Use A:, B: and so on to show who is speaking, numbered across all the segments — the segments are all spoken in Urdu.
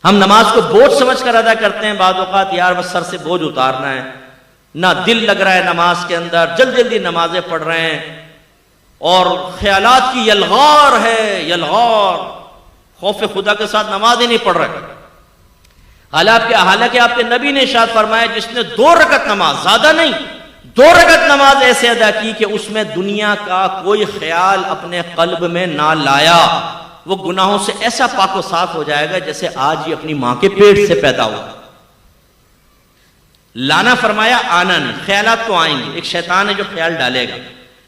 A: ہم نماز کو بوجھ سمجھ کر ادا کرتے ہیں، بعض اوقات یار بس سر سے بوجھ اتارنا ہے، نہ دل لگ رہا ہے نماز کے اندر، جلدی جلدی نمازیں پڑھ رہے ہیں، اور خیالات کی یلغار ہے، یلغار، خوف خدا کے ساتھ نماز ہی نہیں پڑھ رہے۔ حالانکہ آپ کے نبی نے ارشاد فرمایا جس نے 2 رکعت نماز، زیادہ نہیں، 2 رکعت نماز ایسے ادا کی کہ اس میں دنیا کا کوئی خیال اپنے قلب میں نہ لایا، وہ گناہوں سے ایسا پاک و صاف ہو جائے گا جیسے آج ہی اپنی ماں کے پیٹ سے پیدا ہوا۔ لانا فرمایا، آنا نہیں، خیالات تو آئیں گے، ایک شیطان ہے جو خیال ڈالے گا،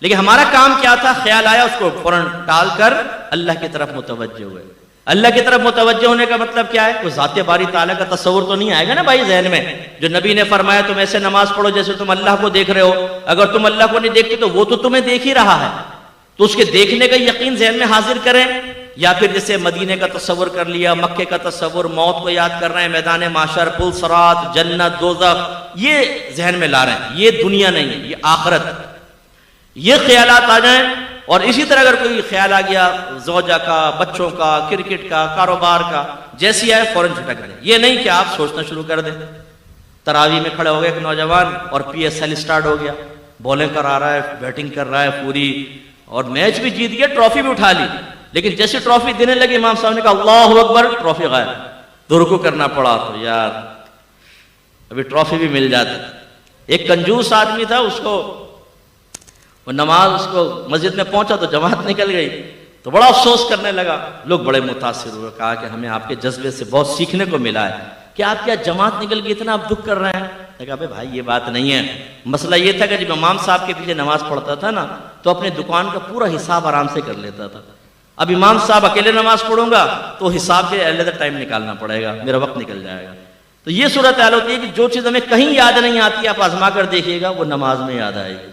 A: لیکن ہمارا کام کیا تھا؟ خیال آیا اس کو فوراً ٹال کر اللہ کی طرف متوجہ ہوئے۔ اللہ کی طرف متوجہ ہونے کا مطلب کیا ہے؟ کوئی ذات باری تعالیٰ کا تصور تو نہیں آئے گا نا بھائی ذہن میں، جو نبی نے فرمایا تم ایسے نماز پڑھو جیسے تم اللہ کو دیکھ رہے ہو، اگر تم اللہ کو نہیں دیکھتے تو وہ تو تمہیں دیکھ ہی رہا ہے، تو اس کے دیکھنے کا یقین ذہن میں حاضر کریں، یا پھر جیسے مدینے کا تصور کر لیا، مکے کا تصور، موت کو یاد کر رہے ہیں، میدان محشر، پل صراط، جنت، دوزخ، یہ ذہن میں لا رہے ہیں، یہ دنیا نہیں ہے، یہ آخرت، یہ خیالات آ جائیں۔ اور اسی طرح اگر کوئی خیال آ گیا زوجہ کا، بچوں کا، کرکٹ کا، کاروبار کا، جیسی آئے فوراً جھٹک دیں، یہ نہیں کہ آپ سوچنا شروع کر دیں۔ تراویح میں کھڑے ہو گئے ایک نوجوان اور پی ایس ایل اسٹارٹ ہو گیا، بولنگ کرا رہا ہے، بیٹنگ کر رہا ہے پوری، اور میچ بھی جیت گیا، ٹرافی بھی اٹھا لی، لیکن جیسے ٹرافی دینے لگے امام صاحب نے کہا اللہ اکبر، ٹرافی غائب، تو رکوع کرنا پڑا، تو یار ابھی ٹرافی بھی مل جاتی۔ ایک کنجوس آدمی تھا، اس کو وہ نماز، اس کو مسجد میں پہنچا تو جماعت نکل گئی، تو بڑا افسوس کرنے لگا، لوگ بڑے متاثر ہوئے، کہا کہ ہمیں آپ کے جذبے سے بہت سیکھنے کو ملا ہے کہ آپ کیا جماعت نکل گئی، اتنا آپ دکھ کر رہے ہیں۔ کہا بھائی یہ بات نہیں ہے، مسئلہ یہ تھا کہ جب امام صاحب کے پیچھے نماز پڑھتا تھا نا تو اپنی دکان کا پورا حساب آرام سے کر لیتا تھا، اب امام صاحب اکیلے نماز پڑھوں گا تو حساب کے علیحدہ ٹائم نکالنا پڑے گا، میرا وقت نکل جائے گا۔ تو یہ صورتحال ہوتی ہے کہ جو چیز ہمیں کہیں یاد نہیں آتی آپ آزما کر دیکھیے گا، وہ نماز میں یاد آئے گی۔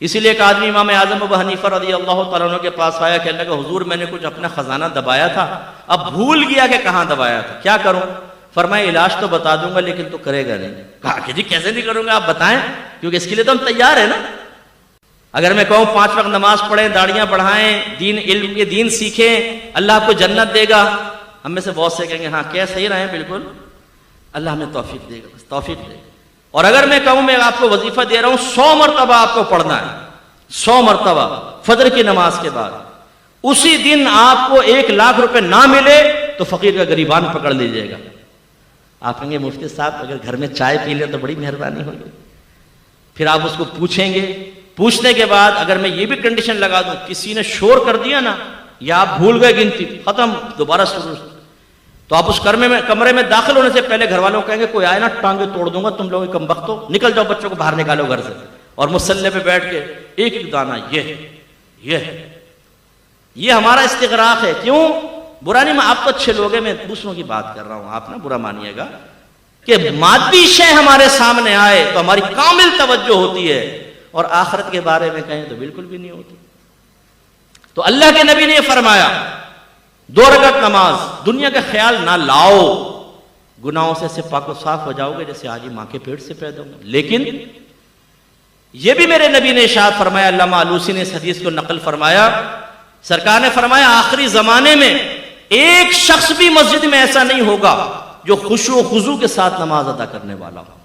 A: اسی لیے ایک آدمی امام اعظم ابو حنیفہ رضی اللہ تعالیٰ عنہ کے پاس آیا، کہنے لگا حضور میں نے کچھ اپنا خزانہ دبایا تھا، اب بھول گیا کہ کہاں دبایا تھا، کیا کروں؟ فرمایا علاج تو بتا دوں گا لیکن تو کرے گا نہیں۔ کہا کہ جی کیسے نہیں کروں گا، آپ بتائیں، کیونکہ اس کے لیے تو ہم تیار ہیں نا۔ اگر میں کہوں 5 وقت نماز پڑھیں، داڑیاں بڑھائیں، دین، علم کے دین سیکھیں، اللہ آپ کو جنت دے گا، ہم میں سے بہت سے کہیں گے ہاں کیا صحیح رہے ہیں، بالکل اللہ ہمیں توفیق دے گا، بس توفیق دے گا۔ اور اگر میں کہوں میں آپ کو وظیفہ دے رہا ہوں 100 مرتبہ آپ کو پڑھنا ہے، 100 مرتبہ فجر کی نماز کے بعد، اسی دن آپ کو 1 لاکھ روپے نہ ملے تو فقیر کا گریبان پکڑ لیجئے گا۔ آپ کہیں گے مفتی صاحب اگر گھر میں چائے پی لیں تو بڑی مہربانی ہوگی۔ پھر آپ اس کو پوچھیں گے، پوچھنے کے بعد اگر میں یہ بھی کنڈیشن لگا دوں کسی نے شور کر دیا نا، یا آپ بھول گئے گنتی، ختم، دوبارہ شروع، تو آپ اس کمرے میں داخل ہونے سے پہلے گھر والوں کو کہیں گے کوئی آئے نا ٹانگیں توڑ دوں گا، تم لوگ کم بختو، نکل جاؤ، بچوں کو باہر نکالو گھر سے، اور مصلی پہ بیٹھ کے ایک ایک دانہ یہ ہمارا استغراق ہے۔ کیوں؟ برا نہیں، آپ تو اچھے لوگ ہیں، میں دوسروں کی بات کر رہا ہوں، آپ نہ برا مانیے گا، کہ مادی شے ہمارے سامنے آئے تو ہماری کامل توجہ ہوتی ہے، اور آخرت کے بارے میں کہیں تو بالکل بھی نہیں ہوتی۔ تو اللہ کے نبی نے یہ فرمایا 2 رکعت نماز، دنیا کا خیال نہ لاؤ، گناہوں سے ایسے پاک و صاف ہو جاؤ گے جیسے آج ہی ماں کے پیٹ سے پیدا ہوں۔ لیکن یہ بھی میرے نبی نے ارشاد فرمایا، علامہ آلوسی نے اس حدیث کو نقل فرمایا، سرکار نے فرمایا آخری زمانے میں ایک شخص بھی مسجد میں ایسا نہیں ہوگا جو خشوع و خضوع کے ساتھ نماز ادا کرنے والا ہو۔